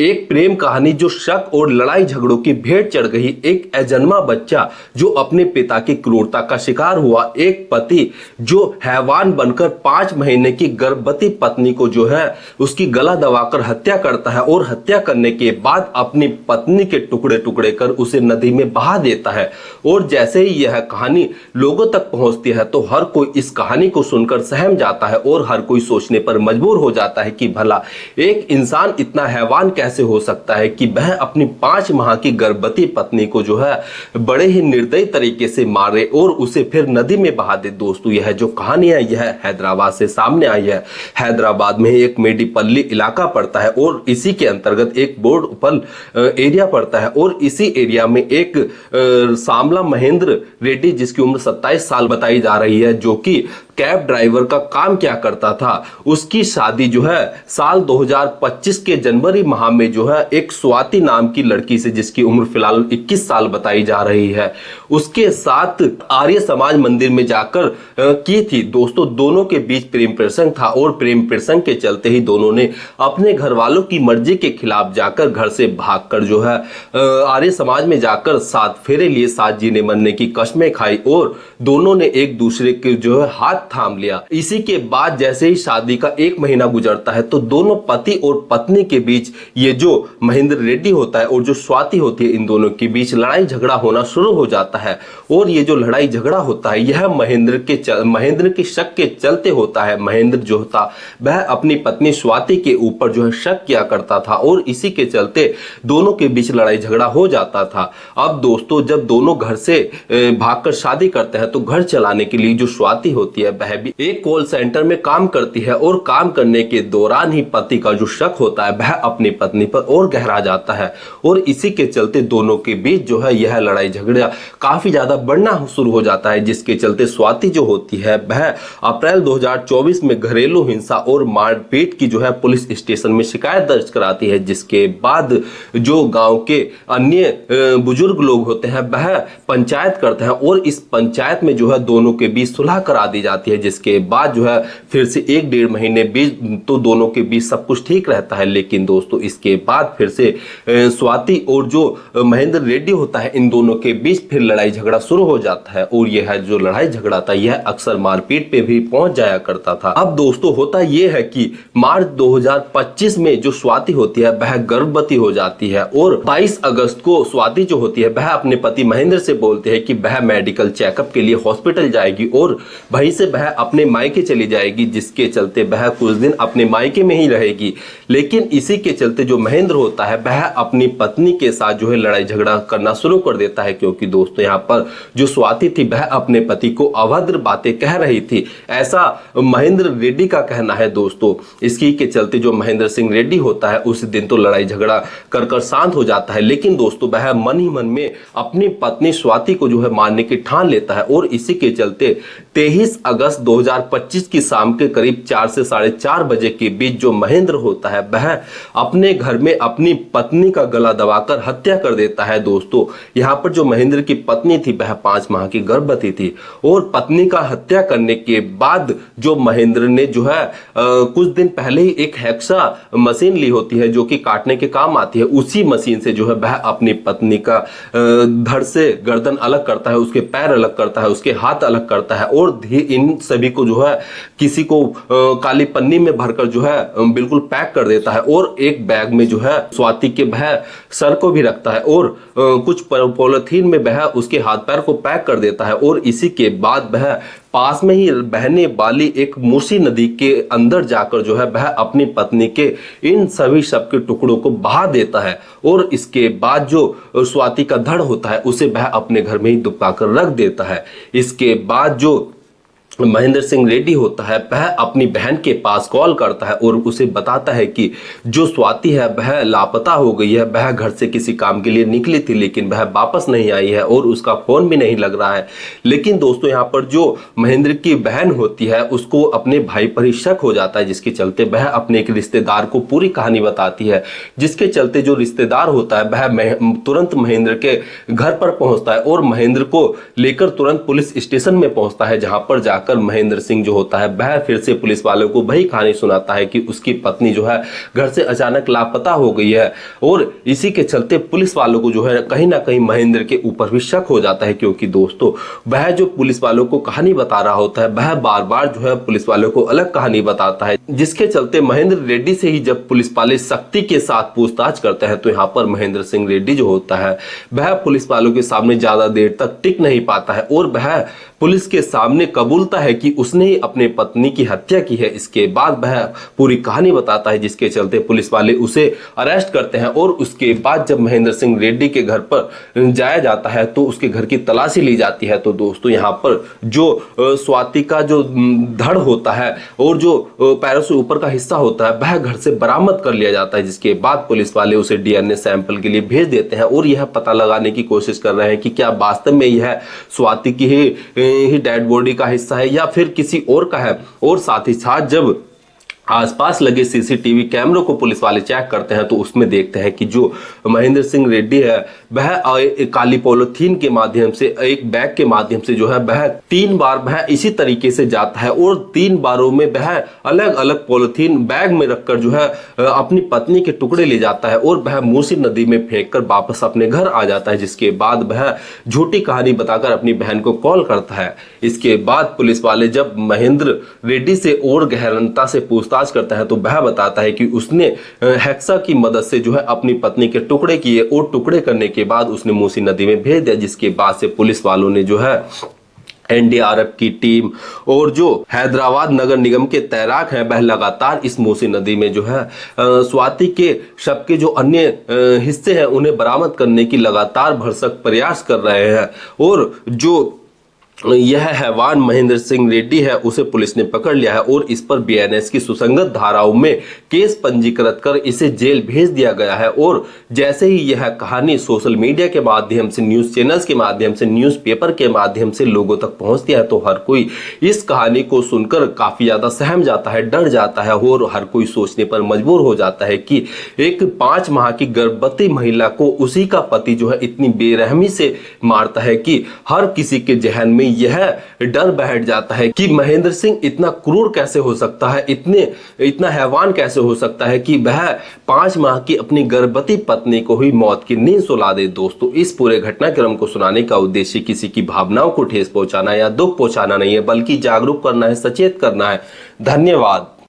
एक प्रेम कहानी जो शक और लड़ाई झगड़ों की भेंट चढ़ गई। एक अजन्मा बच्चा जो अपने पिता की क्रूरता का शिकार हुआ। एक पति जो हैवान बनकर 5 महीने की गर्भवती पत्नी को जो है उसकी गला दबाकर हत्या करता है और हत्या करने के बाद अपनी पत्नी के टुकड़े टुकड़े कर उसे नदी में बहा देता है। और जैसे ही यह कहानी लोगों तक पहुंचती है तो हर कोई इस कहानी को सुनकर सहम जाता है और हर कोई सोचने पर मजबूर हो जाता है कि भला एक इंसान इतना हैवान कैसे हो सकता है कि वह अपनी 5 माह की गर्भवती पत्नी को जो है बड़े ही निर्दयी तरीके से मारे और उसे फिर नदी में बहा दे। दोस्तों यह जो कहानी है यह हैदराबाद से सामने आई है। हैदराबाद में एक मेडीपल्ली इलाका पड़ता है और इसी के अंतर्गत एक बोर्डपल एरिया पड़ता है और इसी एरिया में एक सामला महेंद्र रेड्डी जिसकी उम्र 27 साल बताई जा रही है, जो कि कैब ड्राइवर का काम क्या करता था। उसकी शादी जो है साल 2025 के जनवरी माह में जो है एक स्वाति नाम की लड़की से, जिसकी उम्र फिलहाल 21 साल बताई जा रही है, उसके साथ आर्य समाज मंदिर में जाकर की थी। दोस्तों दोनों के बीच प्रेम प्रसंग था और प्रेम प्रसंग के चलते ही दोनों ने अपने घर वालों की मर्जी के खिलाफ जाकर घर से भागकर जो है आर्य समाज में जाकर 7 फेरे लिए, 7 जीने मरने की कस्में खाई और दोनों ने एक दूसरे के जो है हाथ थाम लिया। इसी के बाद जैसे ही शादी का 1 महीना गुजरता है तो दोनों पति और पत्नी के बीच ये जो महेंद्र रेड्डी होता है और जो स्वाति होती है, इन दोनों के बीच लड़ाई झगड़ा होना शुरू हो जाता है। और ये जो लड़ाई झगड़ा होता है यह महेंद्र के शक के चलते होता है। महेंद्र जो था वह अपनी पत्नी स्वाति के ऊपर जो है शक किया करता था और इसी के चलते दोनों के बीच लड़ाई झगड़ा हो जाता था। अब दोस्तों जब दोनों घर से भागकर शादी करते हैं तो घर चलाने के लिए जो स्वाति होती है वह भी एक कॉल सेंटर में काम करती है और काम करने के दौरान ही पति का जो शक होता है वह अपनी पत्नी पर और गहरा जाता है और इसी के चलते दोनों के बीच जो है यह लड़ाई झगड़ा काफी ज्यादा बढ़ना शुरू हो जाता है, जिसके चलते स्वाति जो होती है वह अप्रैल 2024 में घरेलू हिंसा और मारपीट की जो है पुलिस स्टेशन में शिकायत दर्ज कराती है। जिसके बाद जो गांव के अन्य बुजुर्ग लोग होते हैं वह पंचायत करते हैं और इस पंचायत में जो है दोनों के बीच सुलह करा दी जाती है। जिसके बाद जो है फिर से 1-1.5 महीने बीच तो दोनों के बीच सब कुछ ठीक रहता है। लेकिन दोस्तों इसके बाद फिर से स्वाति और जो महेंद्र रेड्डी होता है इन दोनों के बीच फिर लड़ाई झगड़ा शुरू हो जाता है और यह जो लड़ाई झगड़ा था यह अक्सर मारपीट पे भी पहुंच जाया करता था। अब दोस्तों होता यह है कि मार्च 2025 में जो स्वाति होती है वह गर्भवती हो जाती है और 22 अगस्त को स्वाति जो होती है वह अपने पति महेंद्र से बोलते हैं कि वह मेडिकल चेकअप के लिए हॉस्पिटल जाएगी और वहीं से वह अपने मायके चली जाएगी, जिसके चलते वह कुछ दिन अपने मायके में ही रहेगी। लेकिन इसी के चलते जो महेंद्र होता है वह अपनी पत्नी के साथ जो है लड़ाई झगड़ा करना शुरू कर देता है, क्योंकि दोस्तों यहाँ पर जो स्वाति थी वह अपने पति को अभद्र बातें कह रही थी, ऐसा महेंद्र रेड्डी का कहना है। दोस्तों इसी के चलते जो महेंद्र सिंह रेड्डी होता है उस दिन तो लड़ाई झगड़ा कर शांत हो जाता है। लेकिन दोस्तों वह मन ही मन में अपनी पत्नी स्वाति को जो है मारने की ठान लेता है और इसी के चलते 23 अगस्त 2025 की शाम के करीब 4 से 4:30 बजे के बीच जो महेंद्र होता है वह अपने घर में अपनी पत्नी का गला दबाकर हत्या कर देता है। दोस्तों यहाँ पर जो महेंद्र की पत्नी थी वह 5 माह की गर्भवती थी और पत्नी का हत्या करने के बाद जो महेंद्र ने जो है कुछ दिन पहले ही एक हेक्सा मशीन ली होती है जो कि काटने के काम आती है। उसी मशीन से जो है वह अपनी पत्नी का धड़ से गर्दन अलग करता है, उसके पैर अलग करता है, उसके हाथ अलग करता है और इन सभी को जो है किसी को काली पन्नी में भरकर जो है बिल्कुल पैक कर देता है और एक बैग में जो है स्वाति के वह सर को भी रखता है और कुछ पॉलिथीन में वह उसके हाथ पैर को पैक कर देता है और इसी के बाद वह पास में ही बहने वाली एक मूसी नदी के अंदर जाकर जो है वह अपनी पत्नी के इन सभी शव के टुकड़ों को बहा देता है और इसके बाद जो स्वाति का धड़ होता है उसे वह अपने घर में ही दुबका कर रख देता है। इसके बाद जो महेंद्र सिंह रेड्डी होता है वह अपनी बहन के पास कॉल करता है और उसे बताता है कि जो स्वाति है वह लापता हो गई है, वह घर से किसी काम के लिए निकली थी लेकिन वह वापस नहीं आई है और उसका फोन भी नहीं लग रहा है। लेकिन दोस्तों यहाँ पर जो महेंद्र की बहन होती है उसको अपने भाई पर ही शक हो जाता है, जिसके चलते वह अपने एक रिश्तेदार को पूरी कहानी बताती है, जिसके चलते जो रिश्तेदार होता है वह तुरंत महेंद्र के घर पर पहुंचता है और महेंद्र को लेकर तुरंत पुलिस स्टेशन में पहुंचता है, जहां पर जाकर जाकर महेंद्र सिंह जो होता है वह फिर से पुलिस वालों को वही कहानी सुनाता है कि उसकी पत्नी जो है घर से अचानक लापता हो गई है। और इसी के चलते पुलिस वालों को जो है कहीं ना कहीं महेंद्र के ऊपर भी शक हो जाता है, क्योंकि दोस्तों वह जो पुलिस वालों को कहानी बता रहा होता है वह बार बार जो है पुलिस वालों को अलग कहानी बताता है, जिसके चलते महेंद्र रेड्डी से ही जब पुलिस वाले सख्ती के साथ पूछताछ करते हैं तो यहाँ पर महेंद्र सिंह रेड्डी जो होता है वह पुलिस वालों के सामने ज्यादा देर तक टिक नहीं पाता है और वह पुलिस के सामने कबूलता है कि उसने ही अपने पत्नी की हत्या की है। इसके बाद वह पूरी कहानी बताता है, जिसके चलते पुलिस वाले उसे अरेस्ट करते हैं। और उसके बाद जब महेंद्र सिंह रेड्डी के घर पर जाया जाता है तो उसके घर की तलाशी ली जाती है। तो दोस्तों यहाँ पर जो स्वाति का जो धड़ होता है और जो पैरों से ऊपर का हिस्सा होता है वह घर से बरामद कर लिया जाता है, जिसके बाद पुलिस वाले उसे डीएनए सैंपल के लिए भेज देते हैं और यह पता लगाने की कोशिश कर रहे हैं कि क्या वास्तव में यह स्वाति की ही डेड बॉडी का हिस्सा है या फिर किसी और का है। और साथ ही साथ जब आसपास लगे सीसीटीवी कैमरों को पुलिस वाले चेक करते हैं तो उसमें देखते हैं कि जो महेंद्र सिंह रेड्डी है वह काली पॉलिथीन के माध्यम से एक बैग के माध्यम से जो है वह 3 बार वह इसी तरीके से जाता है और 3 बारों में वह अलग अलग पॉलिथीन बैग में रखकर जो है अपनी पत्नी के टुकड़े ले जाता है और वह मूसी नदी में फेंककर वापस अपने घर आ जाता है, जिसके बाद वह झूठी कहानी बताकर अपनी बहन को कॉल करता है। इसके बाद पुलिस वाले जब महेंद्र रेड्डी से और गहनता से पूछताछ करता है तो वह बताता है कि उसने हेक्सा की मदद से जो है अपनी पत्नी के टुकड़े किए और टुकड़े करने के बाद उसने मूसी नदी में भेज दिया, जिसके बाद से पुलिस वालों ने जो है एनडीआरएफ की टीम और जो हैदराबाद नगर निगम के तैराक हैं वह लगातार इस मूसी नदी में जो है स्वाति के शव के जो अन्य हिस्से हैं उन्हें बरामद करने की लगातार भरसक प्रयास कर रहे हैं। और जो यह हैवान महेंद्र सिंह रेड्डी है उसे पुलिस ने पकड़ लिया है और इस पर बीएनएस की सुसंगत धाराओं में केस पंजीकृत कर इसे जेल भेज दिया गया है। और जैसे ही यह कहानी सोशल मीडिया के माध्यम से, न्यूज चैनल्स के माध्यम से, न्यूज़पेपर के माध्यम से लोगों तक पहुंचती है तो हर कोई इस कहानी को सुनकर काफी ज्यादा सहम जाता है, डर जाता है और हर कोई सोचने पर मजबूर हो जाता है कि एक 5 माह की गर्भवती महिला को उसी का पति जो है इतनी बेरहमी से मारता है कि हर किसी के जहन में यह डर बैठ जाता है कि महेंद्र सिंह इतना क्रूर कैसे हो सकता है, इतना हैवान कैसे हो सकता है कि वह 5 माह की अपनी गर्भवती पत्नी को ही मौत की नींद सुला दे। दोस्तों इस पूरे घटनाक्रम को सुनाने का उद्देश्य किसी की भावनाओं को ठेस पहुंचाना या दुख पहुंचाना नहीं है, बल्कि जागरूक करना है, सचेत करना है। धन्यवाद।